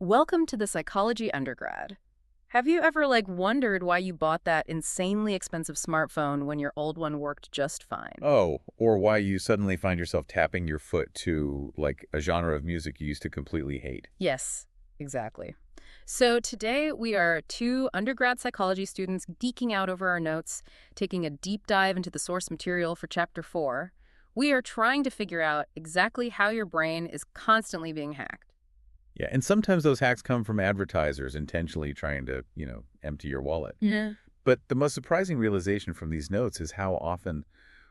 Welcome to the Psychology Undergrad. Have you ever, wondered why you bought that insanely expensive smartphone when your old one worked just fine? Oh, or why you suddenly find yourself tapping your foot to, like, a genre of music you used to completely hate. Yes, exactly. So today we are two undergrad psychology students geeking out over our notes, taking a deep dive into the source material for Chapter 4. We are trying to figure out exactly how your brain is constantly being hacked. Yeah, and sometimes those hacks come from advertisers intentionally trying to, empty your wallet. Yeah. But the most surprising realization from these notes is how often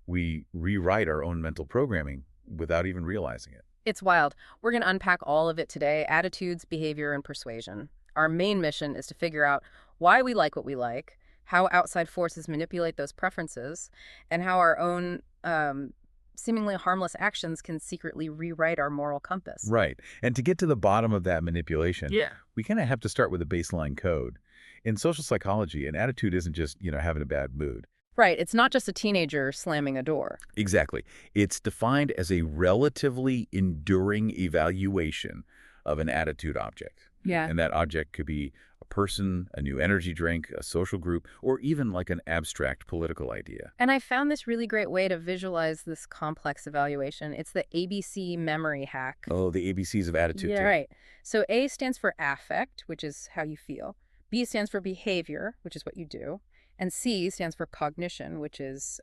we rewrite our own mental programming without even realizing it. It's wild. We're going to unpack all of it today: attitudes, behavior, and persuasion. Our main mission is to figure out why we like what we like, how outside forces manipulate those preferences, and how our own seemingly harmless actions can secretly rewrite our moral compass. Right. And to get to the bottom of that manipulation, Yeah. we kind of have to start with a baseline code. In social psychology, an attitude isn't just, having a bad mood. Right. It's not just a teenager slamming a door. Exactly. It's defined as a relatively enduring evaluation of an attitude object. Yeah. And that object could be a person, a new energy drink, a social group, or even like an abstract political idea. And I found this really great way to visualize this complex evaluation. It's the ABC memory hack. Oh, the ABCs of attitude, Yeah, too. right. So A stands for affect, which is how you feel. B stands for behavior, which is what you do. And C stands for cognition, which is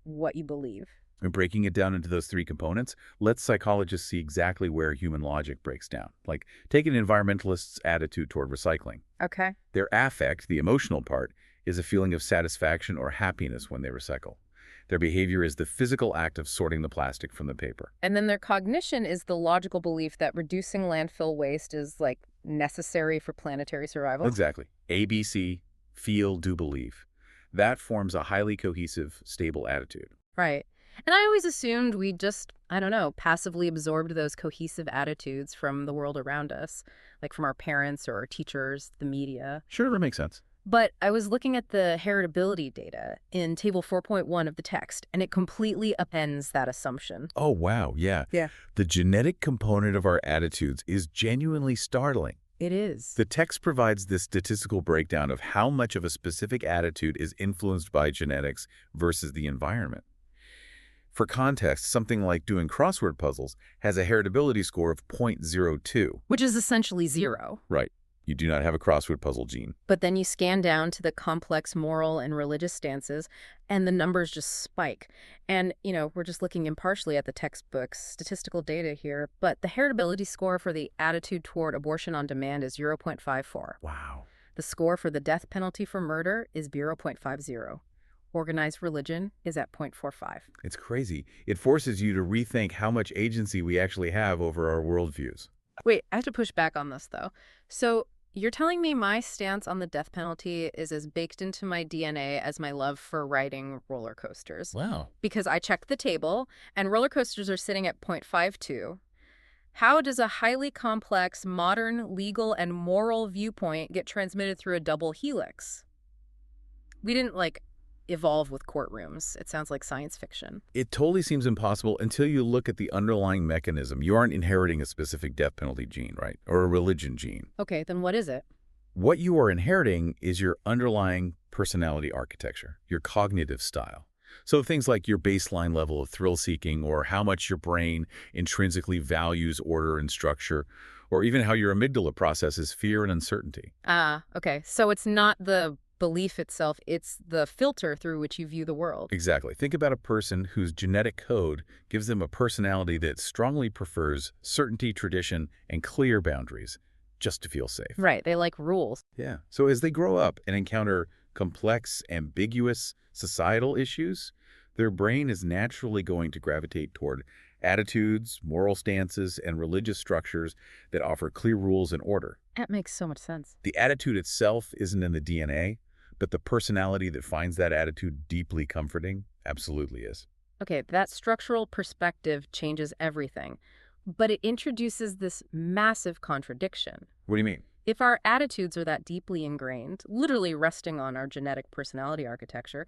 what you believe. And breaking it down into those three components, let's psychologists see exactly where human logic breaks down. Like, take an environmentalist's attitude toward recycling. Okay. Their affect, the emotional part, is a feeling of satisfaction or happiness when they recycle. Their behavior is the physical act of sorting the plastic from the paper. And then their cognition is the logical belief that reducing landfill waste is, necessary for planetary survival. Exactly. ABC, feel, do, believe. That forms a highly cohesive, stable attitude. Right. And I always assumed we just, passively absorbed those cohesive attitudes from the world around us, like from our parents or our teachers, the media. Sure, that makes sense. But I was looking at the heritability data in Table 4.1 of the text, and it completely upends that assumption. Oh, wow, yeah. Yeah. The genetic component of our attitudes is genuinely startling. It is. The text provides this statistical breakdown of how much of a specific attitude is influenced by genetics versus the environment. For context, something like doing crossword puzzles has a heritability score of 0.02. Which is essentially zero. Right. You do not have a crossword puzzle gene. But then you scan down to the complex moral and religious stances, and the numbers just spike. And, we're just looking impartially at the textbook's statistical data here, but the heritability score for the attitude toward abortion on demand is 0.54. Wow. The score for the death penalty for murder is 0.50. Organized religion is at 0.45. It's crazy. It forces you to rethink how much agency we actually have over our worldviews. Wait, I have to push back on this, though. So you're telling me my stance on the death penalty is as baked into my DNA as my love for riding roller coasters. Wow. Because I checked the table, and roller coasters are sitting at 0.52. How does a highly complex, modern, legal, and moral viewpoint get transmitted through a double helix? We didn't, evolve with courtrooms. It sounds like science fiction. It totally seems impossible until you look at the underlying mechanism. You aren't inheriting a specific death penalty gene, right? Or a religion gene. Okay, then what is it? What you are inheriting is your underlying personality architecture, your cognitive style. So things like your baseline level of thrill-seeking, or how much your brain intrinsically values order and structure, or even how your amygdala processes fear and uncertainty. Ah, okay. So it's not the belief itself, it's the filter through which you view the world. Exactly. Think about a person whose genetic code gives them a personality that strongly prefers certainty, tradition, and clear boundaries just to feel safe. Right, they like rules. Yeah. So as they grow up and encounter complex, ambiguous societal issues, their brain is naturally going to gravitate toward attitudes, moral stances, and religious structures that offer clear rules and order. That makes so much sense. The attitude itself isn't in the DNA, but the personality that finds that attitude deeply comforting absolutely is. Okay, that structural perspective changes everything, but it introduces this massive contradiction. What do you mean? If our attitudes are that deeply ingrained, literally resting on our genetic personality architecture,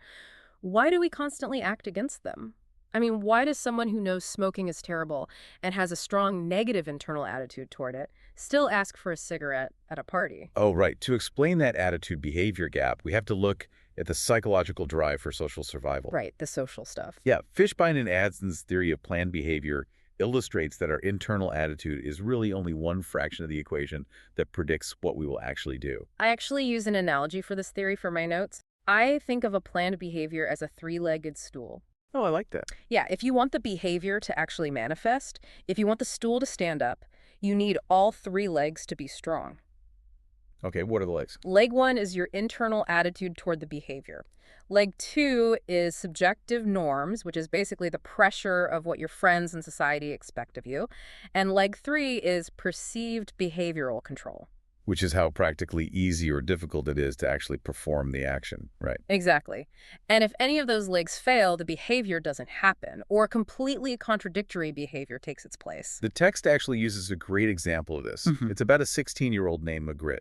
why do we constantly act against them? I mean, why does someone who knows smoking is terrible and has a strong negative internal attitude toward it still ask for a cigarette at a party? Oh, right. To explain that attitude-behavior gap, we have to look at the psychological drive for social survival. Right, the social stuff. Yeah, Fishbein and Adson's theory of planned behavior illustrates that our internal attitude is really only one fraction of the equation that predicts what we will actually do. I actually use an analogy for this theory for my notes. I think of a planned behavior as a three-legged stool. Oh, I like that. Yeah, if you want the behavior to actually manifest, if you want the stool to stand up, you need all three legs to be strong. Okay, what are the legs? Leg one is your internal attitude toward the behavior. Leg two is subjective norms, which is basically the pressure of what your friends and society expect of you. And leg three is perceived behavioral control. Which is how practically easy or difficult it is to actually perform the action, right? Exactly. And if any of those legs fail, the behavior doesn't happen, or completely contradictory behavior takes its place. The text actually uses a great example of this. It's about a 16-year-old named Magritte.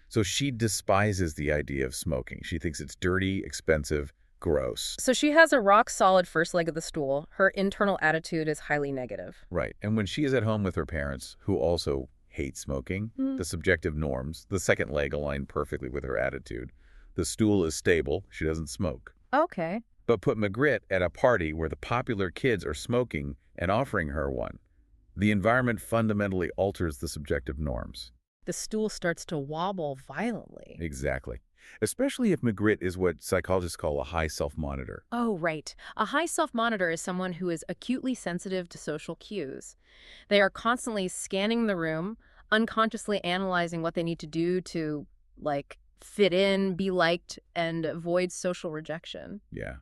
So she despises the idea of smoking. She thinks it's dirty, expensive, gross. So she has a rock-solid first leg of the stool. Her internal attitude is highly negative. Right. And when she is at home with her parents, who also hate smoking, the subjective norms, the second leg align perfectly with her attitude. The stool is stable. She doesn't smoke. Okay. But put Magritte at a party where the popular kids are smoking and offering her one. The environment fundamentally alters the subjective norms. The stool starts to wobble violently. Exactly. Especially if Magritte is what psychologists call a high self-monitor. Oh, right. A high self-monitor is someone who is acutely sensitive to social cues. They are constantly scanning the room, unconsciously analyzing what they need to do to, like, fit in, be liked, and avoid social rejection. Yeah.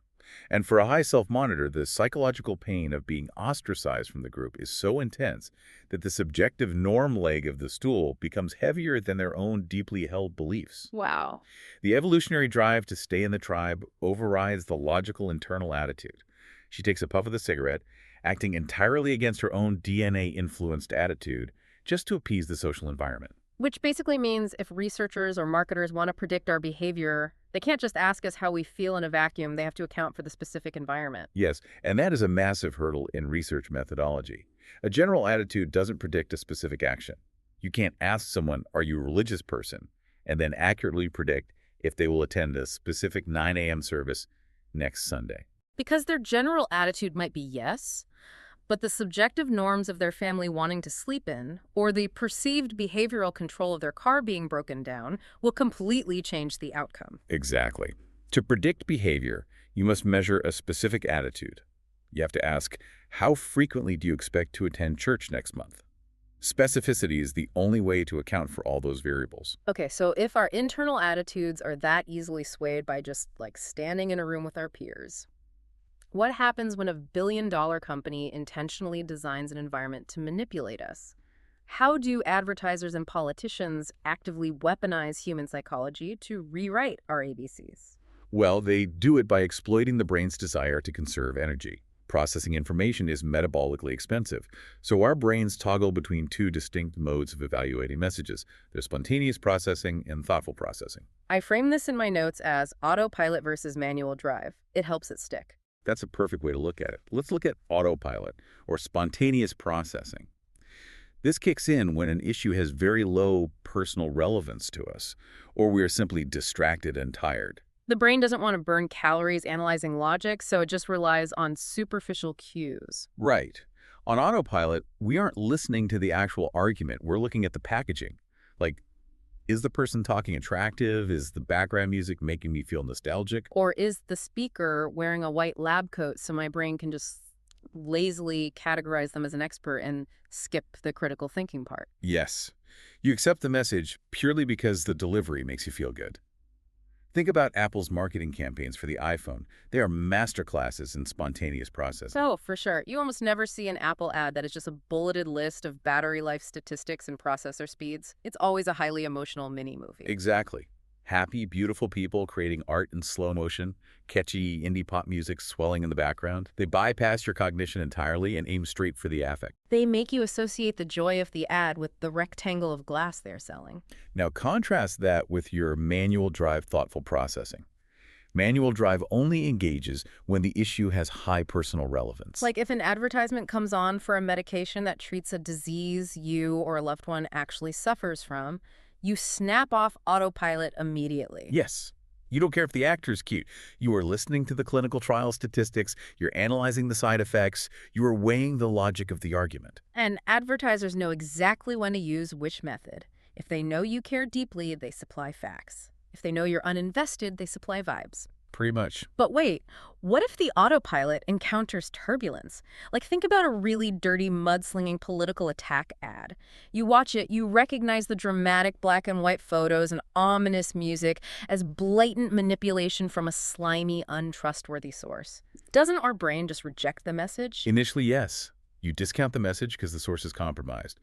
And for a high self-monitor, the psychological pain of being ostracized from the group is so intense that the subjective norm leg of the stool becomes heavier than their own deeply held beliefs. Wow. The evolutionary drive to stay in the tribe overrides the logical internal attitude. She takes a puff of the cigarette, acting entirely against her own DNA-influenced attitude, just to appease the social environment. Which basically means if researchers or marketers want to predict our behavior, they can't just ask us how we feel in a vacuum. They have to account for the specific environment. Yes, and that is a massive hurdle in research methodology. A general attitude doesn't predict a specific action. You can't ask someone, are you a religious person, and then accurately predict if they will attend a specific 9 a.m. service next Sunday. Because their general attitude might be yes, but the subjective norms of their family wanting to sleep in, or the perceived behavioral control of their car being broken down, will completely change the outcome. Exactly. To predict behavior, you must measure a specific attitude. You have to ask, how frequently do you expect to attend church next month? Specificity is the only way to account for all those variables. Okay, so if our internal attitudes are that easily swayed by just, like, standing in a room with our peers, what happens when a billion-dollar company intentionally designs an environment to manipulate us? How do advertisers and politicians actively weaponize human psychology to rewrite our ABCs? Well, they do it by exploiting the brain's desire to conserve energy. Processing information is metabolically expensive, so our brains toggle between two distinct modes of evaluating messages. There's spontaneous processing and thoughtful processing. I frame this in my notes as autopilot versus manual drive. It helps it stick. That's a perfect way to look at it. Let's look at autopilot, or spontaneous processing. This kicks in when an issue has very low personal relevance to us, or we are simply distracted and tired. The brain doesn't want to burn calories analyzing logic, so it just relies on superficial cues. Right. On autopilot, we aren't listening to the actual argument. We're looking at the packaging. Like, is the person talking attractive? Is the background music making me feel nostalgic? Or is the speaker wearing a white lab coat so my brain can just lazily categorize them as an expert and skip the critical thinking part? Yes. You accept the message purely because the delivery makes you feel good. Think about Apple's marketing campaigns for the iPhone. They are masterclasses in spontaneous processing. Oh, for sure. You almost never see an Apple ad that is just a bulleted list of battery life statistics and processor speeds. It's always a highly emotional mini-movie. Exactly. Happy, beautiful people creating art in slow motion, catchy indie pop music swelling in the background. They bypass your cognition entirely and aim straight for the affect. They make you associate the joy of the ad with the rectangle of glass they're selling. Now contrast that with your manual drive thoughtful processing. Manual drive only engages when the issue has high personal relevance. Like if an advertisement comes on for a medication that treats a disease you or a loved one actually suffers from, you snap off autopilot immediately. Yes. You don't care if the actor's cute. You are listening to the clinical trial statistics, you're analyzing the side effects, you are weighing the logic of the argument. And advertisers know exactly when to use which method. If they know you care deeply, they supply facts. If they know you're uninvested, they supply vibes. Pretty much. But wait, what if the autopilot encounters turbulence? Like think about a really dirty, mudslinging political attack ad. You watch it, you recognize the dramatic black and white photos and ominous music as blatant manipulation from a slimy, untrustworthy source. Doesn't our brain just reject the message? Initially, yes. You discount the message because the source is compromised.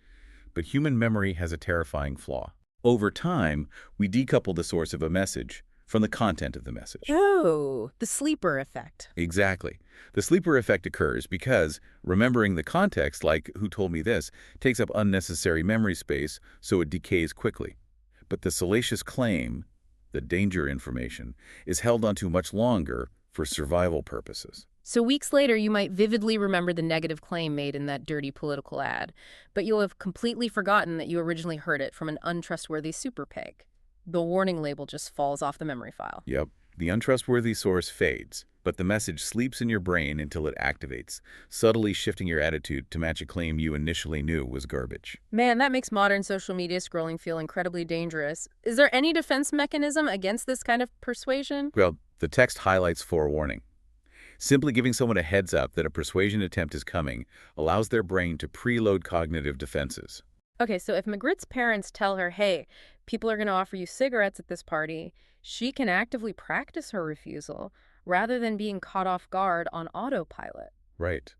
But human memory has a terrifying flaw. Over time, we decouple the source of a message from the content of the message. Oh, the sleeper effect. Exactly. The sleeper effect occurs because remembering the context, like who told me this, takes up unnecessary memory space, so it decays quickly. But the salacious claim, the danger information, is held onto much longer for survival purposes. So weeks later, you might vividly remember the negative claim made in that dirty political ad, but you'll have completely forgotten that you originally heard it from an untrustworthy super peg. The warning label just falls off the memory file. Yep. The untrustworthy source fades, but the message sleeps in your brain until it activates, subtly shifting your attitude to match a claim you initially knew was garbage. Man, that makes modern social media scrolling feel incredibly dangerous. Is there any defense mechanism against this kind of persuasion? Well, the text highlights forewarning. Simply giving someone a heads up that a persuasion attempt is coming allows their brain to preload cognitive defenses. Okay, so if Magritte's parents tell her, hey, people are going to offer you cigarettes at this party, she can actively practice her refusal rather than being caught off guard on autopilot. Right.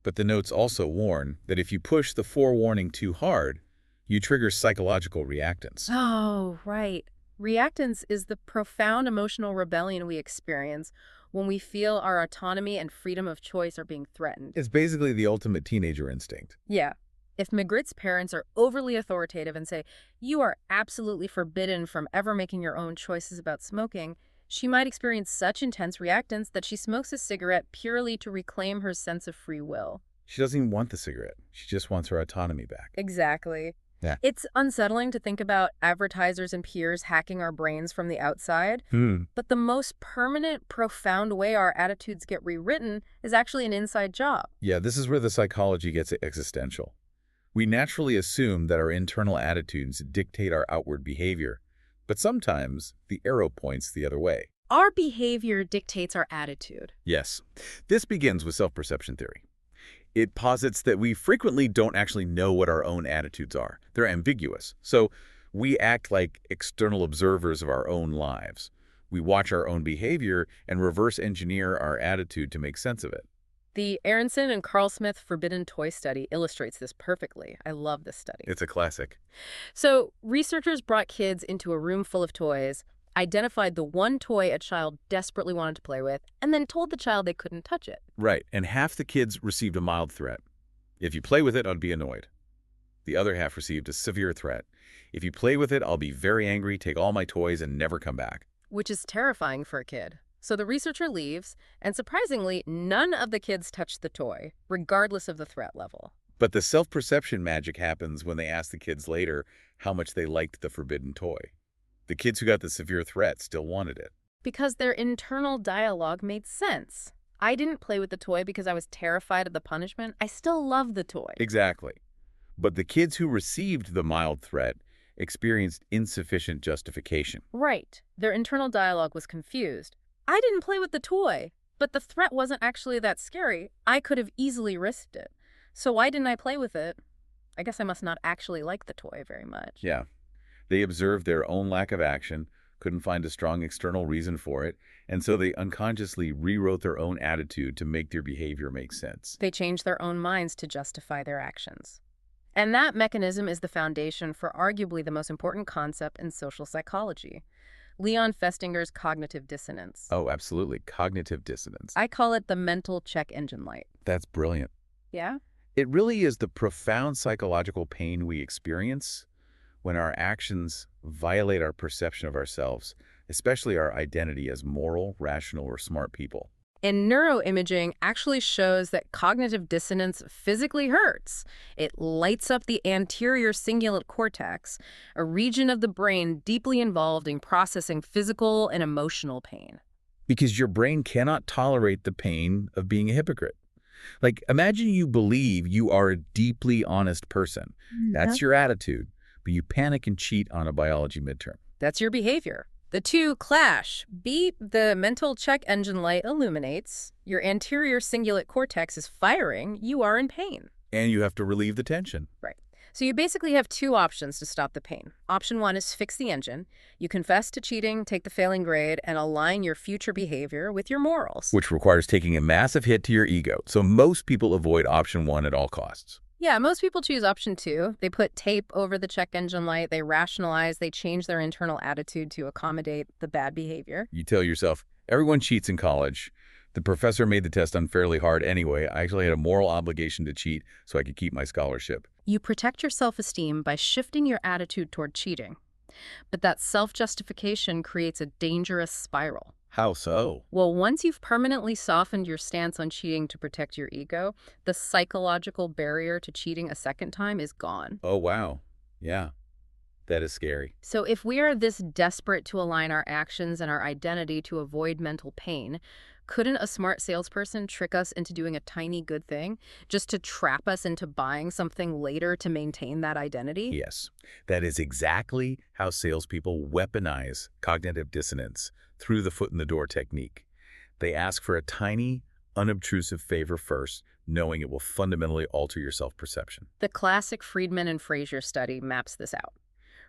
But the notes also warn that if you push the forewarning too hard, you trigger psychological reactance. Oh, right. Reactance is the profound emotional rebellion we experience when we feel our autonomy and freedom of choice are being threatened. It's basically the ultimate teenager instinct. Yeah. If Magritte's parents are overly authoritative and say, you are absolutely forbidden from ever making your own choices about smoking, she might experience such intense reactance that she smokes a cigarette purely to reclaim her sense of free will. She doesn't even want the cigarette. She just wants her autonomy back. Exactly. Yeah. It's unsettling to think about advertisers and peers hacking our brains from the outside, but the most permanent, profound way our attitudes get rewritten is actually an inside job. Yeah, this is where the psychology gets existential. We naturally assume that our internal attitudes dictate our outward behavior, but sometimes the arrow points the other way. Our behavior dictates our attitude. Yes. This begins with self-perception theory. It posits that we frequently don't actually know what our own attitudes are. They're ambiguous. So we act like external observers of our own lives. We watch our own behavior and reverse engineer our attitude to make sense of it. The Aronson and Carl Smith Forbidden Toy Study illustrates this perfectly. I love this study. It's a classic. So researchers brought kids into a room full of toys, identified the one toy a child desperately wanted to play with, and then told the child they couldn't touch it. Right, and half the kids received a mild threat. If you play with it, I'll be annoyed. The other half received a severe threat. If you play with it, I'll be very angry, take all my toys, and never come back. Which is terrifying for a kid. So the researcher leaves, and surprisingly, none of the kids touched the toy, regardless of the threat level. But the self-perception magic happens when they ask the kids later how much they liked the forbidden toy. The kids who got the severe threat still wanted it. Because their internal dialogue made sense. I didn't play with the toy because I was terrified of the punishment. I still love the toy. Exactly. But the kids who received the mild threat experienced insufficient justification. Right. Their internal dialogue was confused. I didn't play with the toy, but the threat wasn't actually that scary. I could have easily risked it. So why didn't I play with it? I guess I must not actually like the toy very much. Yeah. They observed their own lack of action, couldn't find a strong external reason for it, and so they unconsciously rewrote their own attitude to make their behavior make sense. They changed their own minds to justify their actions. And that mechanism is the foundation for arguably the most important concept in social psychology, Leon Festinger's cognitive dissonance. Oh, absolutely. Cognitive dissonance. I call it the mental check engine light. That's brilliant. Yeah? It really is the profound psychological pain we experience when our actions violate our perception of ourselves, especially our identity as moral, rational, or smart people. And neuroimaging actually shows that cognitive dissonance physically hurts. It lights up the anterior cingulate cortex, a region of the brain deeply involved in processing physical and emotional pain. Because your brain cannot tolerate the pain of being a hypocrite. Like, imagine you believe you are a deeply honest person. That's your attitude, but you panic and cheat on a biology midterm. That's your behavior. The two clash. Beep, the mental check engine light illuminates. Your anterior cingulate cortex is firing. You are in pain. And you have to relieve the tension. Right. So you basically have two options to stop the pain. Option one is fix the engine. You confess to cheating, take the failing grade, and align your future behavior with your morals. Which requires taking a massive hit to your ego. So most people avoid option one at all costs. Yeah, most people choose option two. They put tape over the check engine light, they rationalize, they change their internal attitude to accommodate the bad behavior. You tell yourself, everyone cheats in college. The professor made the test unfairly hard anyway. I actually had a moral obligation to cheat so I could keep my scholarship. You protect your self-esteem by shifting your attitude toward cheating. But that self-justification creates a dangerous spiral. How so? Well, once you've permanently softened your stance on cheating to protect your ego, the psychological barrier to cheating a second time is gone. Oh, wow. Yeah, that is scary. So if we are this desperate to align our actions and our identity to avoid mental pain, couldn't a smart salesperson trick us into doing a tiny good thing just to trap us into buying something later to maintain that identity? Yes, that is exactly how salespeople weaponize cognitive dissonance through the foot-in-the-door technique. They ask for a tiny, unobtrusive favor first, knowing it will fundamentally alter your self-perception. The classic Friedman and Fraser study maps this out.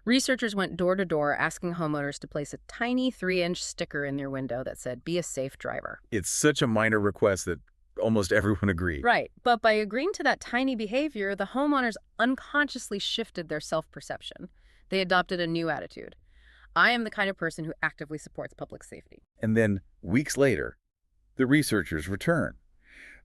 Researchers went door to door asking homeowners to place a tiny 3-inch sticker in their window that said, "Be a safe driver." It's such a minor request that almost everyone agreed. Right, but by agreeing to that tiny behavior, the homeowners unconsciously shifted their self-perception. They adopted a new attitude. I am the kind of person who actively supports public safety. And then, weeks later, the researchers return.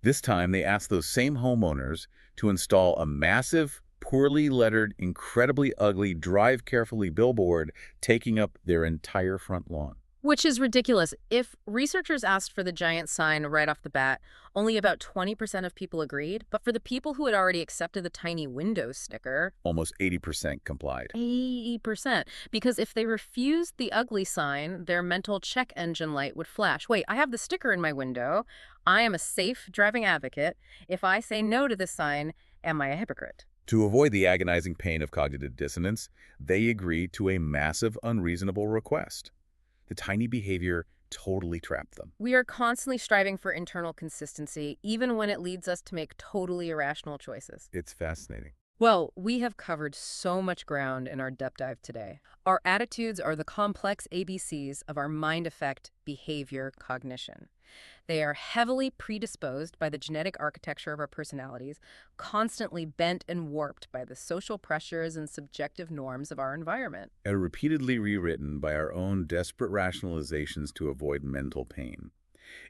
This time, they ask those same homeowners to install a massive, poorly lettered, incredibly ugly drive carefully billboard taking up their entire front lawn. Which is ridiculous. If researchers asked for the giant sign right off the bat, only about 20% of people agreed. But for the people who had already accepted the tiny window sticker, Almost 80% complied. 80%. Because if they refused the ugly sign, their mental check engine light would flash. Wait, I have the sticker in my window. I am a safe driving advocate. If I say no to this sign, am I a hypocrite? To avoid the agonizing pain of cognitive dissonance, they agreed to a massive, unreasonable request. The tiny behavior totally trapped them. We are constantly striving for internal consistency, even when it leads us to make totally irrational choices. It's fascinating. Well, we have covered so much ground in our depth dive today. Our attitudes are the complex ABCs of our mind effect behavior cognition. They are heavily predisposed by the genetic architecture of our personalities, constantly bent and warped by the social pressures and subjective norms of our environment. And repeatedly rewritten by our own desperate rationalizations to avoid mental pain.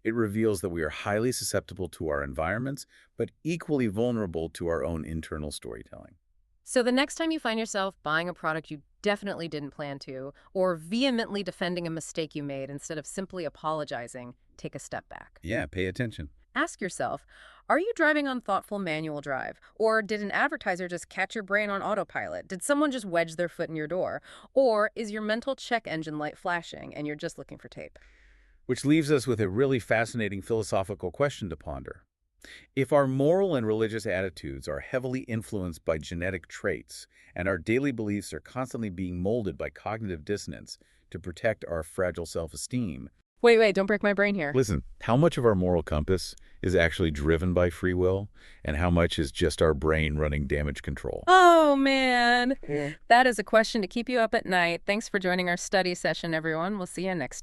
It reveals that we are highly susceptible to our environments, but equally vulnerable to our own internal storytelling. So the next time you find yourself buying a product you definitely didn't plan to, or vehemently defending a mistake you made instead of simply apologizing, take a step back. Yeah, pay attention. Ask yourself, are you driving on thoughtful manual drive? Or did an advertiser just catch your brain on autopilot? Did someone just wedge their foot in your door? Or is your mental check engine light flashing and you're just looking for tape? Which leaves us with a really fascinating philosophical question to ponder. If our moral and religious attitudes are heavily influenced by genetic traits, and our daily beliefs are constantly being molded by cognitive dissonance to protect our fragile self-esteem, Wait, don't break my brain here. listen, how much of our moral compass is actually driven by free will, and how much is just our brain running damage control? Oh, man. That is a question to keep you up at night. Thanks for joining our study session, everyone. We'll see you next time.